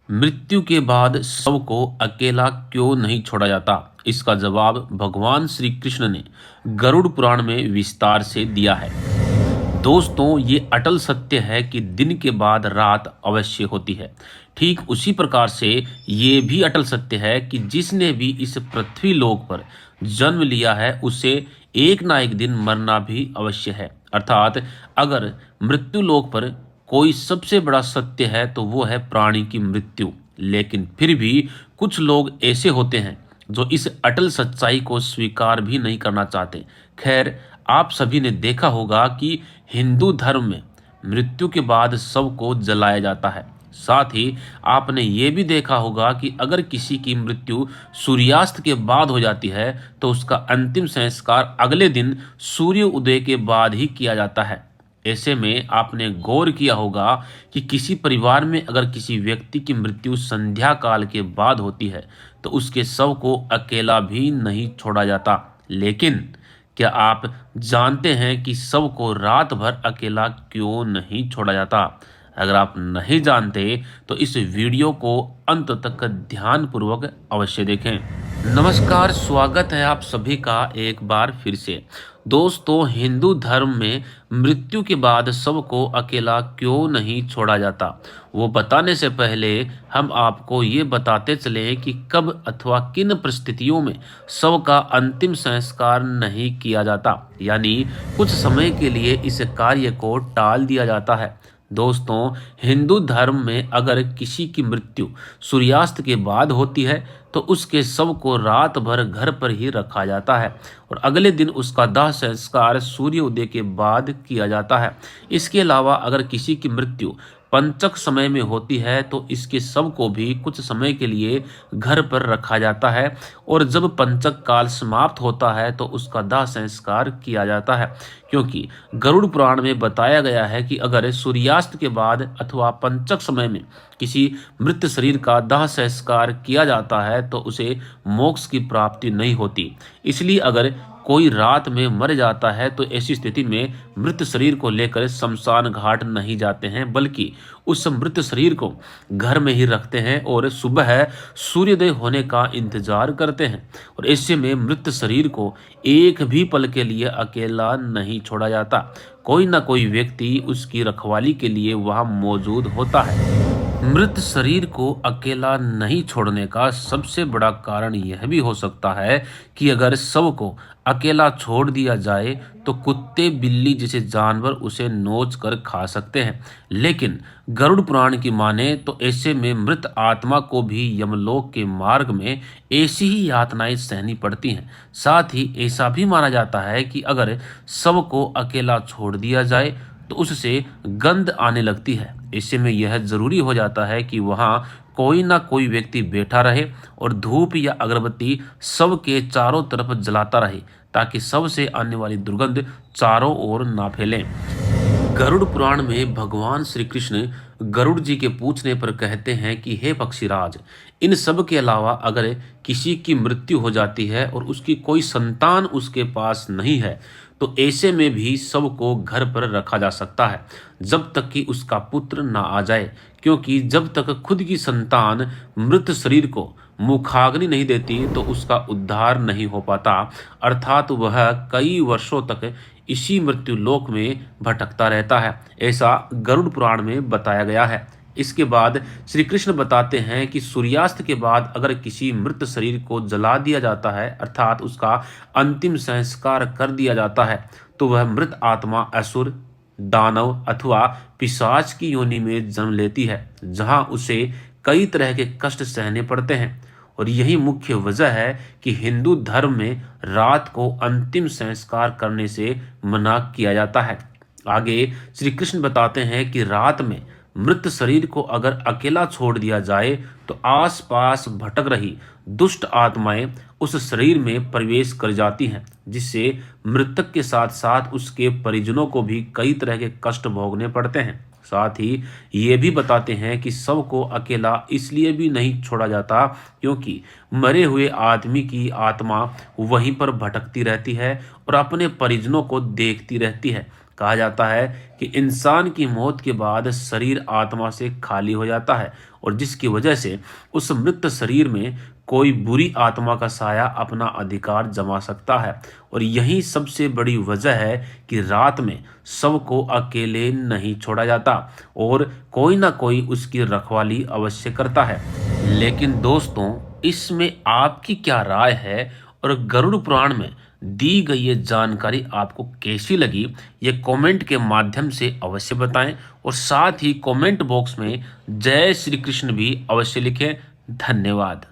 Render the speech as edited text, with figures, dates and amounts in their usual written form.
मृत्यु के बाद शव को अकेला क्यों नहीं छोड़ा जाता? इसका जवाब भगवान श्री कृष्ण ने गरुड़ पुराण में विस्तार से दिया है। दोस्तों, ये अटल सत्य है कि दिन के बाद रात अवश्य होती है। ठीक उसी प्रकार से ये भी अटल सत्य है कि जिसने भी इस पृथ्वी लोक पर जन्म लिया है उसे एक ना एक दिन मरना भी अवश्य है। अर्थात अगर मृत्यु लोक पर कोई सबसे बड़ा सत्य है तो वो है प्राणी की मृत्यु। लेकिन फिर भी कुछ लोग ऐसे होते हैं जो इस अटल सच्चाई को स्वीकार भी नहीं करना चाहते। खैर, आप सभी ने देखा होगा कि हिंदू धर्म में मृत्यु के बाद शव को जलाया जाता है। साथ ही आपने ये भी देखा होगा कि अगर किसी की मृत्यु सूर्यास्त के बाद हो जाती है तो उसका अंतिम संस्कार अगले दिन सूर्य उदय के बाद ही किया जाता है। ऐसे में आपने गौर किया होगा कि किसी परिवार में अगर किसी व्यक्ति की मृत्यु संध्या काल के बाद होती है तो उसके शव को अकेला भी नहीं छोड़ा जाता। लेकिन क्या आप जानते हैं कि शव को रात भर अकेला क्यों नहीं छोड़ा जाता? अगर आप नहीं जानते तो इस वीडियो को अंत तक ध्यानपूर्वक अवश्य देखें। नमस्कार, स्वागत है आप सभी का एक बार फिर से। दोस्तों, हिंदू धर्म में मृत्यु के बाद शव को अकेला क्यों नहीं छोड़ा जाता, वो बताने से पहले हम आपको ये बताते चले कि कब अथवा किन परिस्थितियों में शव का अंतिम संस्कार नहीं किया जाता, यानी कुछ समय के लिए इस कार्य को टाल दिया जाता है। दोस्तों, हिंदू धर्म में अगर किसी की मृत्यु सूर्यास्त के बाद होती है तो उसके शव को रात भर घर पर ही रखा जाता है और अगले दिन उसका दाह संस्कार सूर्य उदय के बाद किया जाता है। इसके अलावा अगर किसी की मृत्यु पंचक समय में होती है तो इसके शव को भी कुछ समय के लिए घर पर रखा जाता है और जब पंचक काल समाप्त होता है तो उसका दाह संस्कार किया जाता है। क्योंकि गरुड़ पुराण में बताया गया है कि अगर सूर्यास्त के बाद अथवा पंचक समय में किसी मृत शरीर का दाह संस्कार किया जाता है तो उसे मोक्ष की प्राप्ति नहीं होती। इसलिए अगर कोई रात में मर जाता है तो ऐसी स्थिति में मृत शरीर को लेकर शमशान घाट नहीं जाते हैं, बल्कि उस मृत शरीर को घर में ही रखते हैं और सुबह सूर्योदय होने का इंतजार करते हैं। और ऐसे में मृत शरीर को एक भी पल के लिए अकेला नहीं छोड़ा जाता। कोई ना कोई व्यक्ति उसकी रखवाली के लिए वहां मौजूद होता है। मृत शरीर को अकेला नहीं छोड़ने का सबसे बड़ा कारण यह भी हो सकता है कि अगर शव को अकेला छोड़ दिया जाए तो कुत्ते बिल्ली जैसे जानवर उसे नोच कर खा सकते हैं। लेकिन गरुड़ पुराण की माने तो ऐसे में मृत आत्मा को भी यमलोक के मार्ग में ऐसी ही यातनाएं सहनी पड़ती हैं। साथ ही ऐसा भी माना जाता है कि अगर शव को अकेला छोड़ दिया जाए तो उससे गंध आने लगती है। ऐसे में यह जरूरी हो जाता है कि वहां कोई ना कोई व्यक्ति बैठा रहे और धूप या अगरबत्ती शव के चारों तरफ जलाता रहे ताकि शव से आने वाली दुर्गंध चारों ओर ना फैले। गरुड़ पुराण में भगवान श्री कृष्ण गरुड़ जी के पूछने पर कहते हैं कि हे पक्षीराज, इन सब के अलावा अगर किसी की मृत्यु हो जाती है और उसकी कोई संतान उसके पास नहीं है तो ऐसे में भी शव को घर पर रखा जा सकता है जब तक कि उसका पुत्र ना आ जाए। क्योंकि जब तक खुद की संतान मृत शरीर को मुखाग्नि नहीं देती तो उसका उद्धार नहीं हो पाता। अर्थात वह कई वर्षों तक इसी मृत्यु लोक में भटकता रहता है। ऐसा गरुड़ पुराण में बताया गया है। इसके बाद श्री कृष्ण बताते हैं कि सूर्यास्त के बाद अगर किसी मृत शरीर को जला दिया जाता है, अर्थात उसका अंतिम संस्कार कर दिया जाता है, तो वह मृत आत्मा असुर, दानव अथवा पिशाच की योनि में जन्म लेती है, जहां उसे कई तरह के कष्ट सहने पड़ते हैं। और यही मुख्य वजह है कि हिंदू धर्म में रात को अंतिम संस्कार करने से मना किया जाता है। आगे श्री कृष्ण बताते हैं कि रात में मृत शरीर को अगर अकेला छोड़ दिया जाए तो आसपास भटक रही दुष्ट आत्माएं उस शरीर में प्रवेश कर जाती हैं, जिससे मृतक के साथ साथ उसके परिजनों को भी कई तरह के कष्ट भोगने पड़ते हैं। साथ ही ये भी बताते हैं कि शव को अकेला इसलिए भी नहीं छोड़ा जाता क्योंकि मरे हुए आदमी की आत्मा वहीं पर भटकती रहती है और अपने परिजनों को देखती रहती है। कहा जाता है कि इंसान की मौत के बाद शरीर आत्मा से खाली हो जाता है और जिसकी वजह से उस मृत शरीर में कोई बुरी आत्मा का साया अपना अधिकार जमा सकता है। और यही सबसे बड़ी वजह है कि रात में शव को अकेले नहीं छोड़ा जाता और कोई ना कोई उसकी रखवाली अवश्य करता है। लेकिन दोस्तों, इसमें आपकी क्या राय है और गरुड़ पुराण में दी गई ये जानकारी आपको कैसी लगी, ये कमेंट के माध्यम से अवश्य बताएं और साथ ही कमेंट बॉक्स में जय श्री कृष्ण भी अवश्य लिखें। धन्यवाद।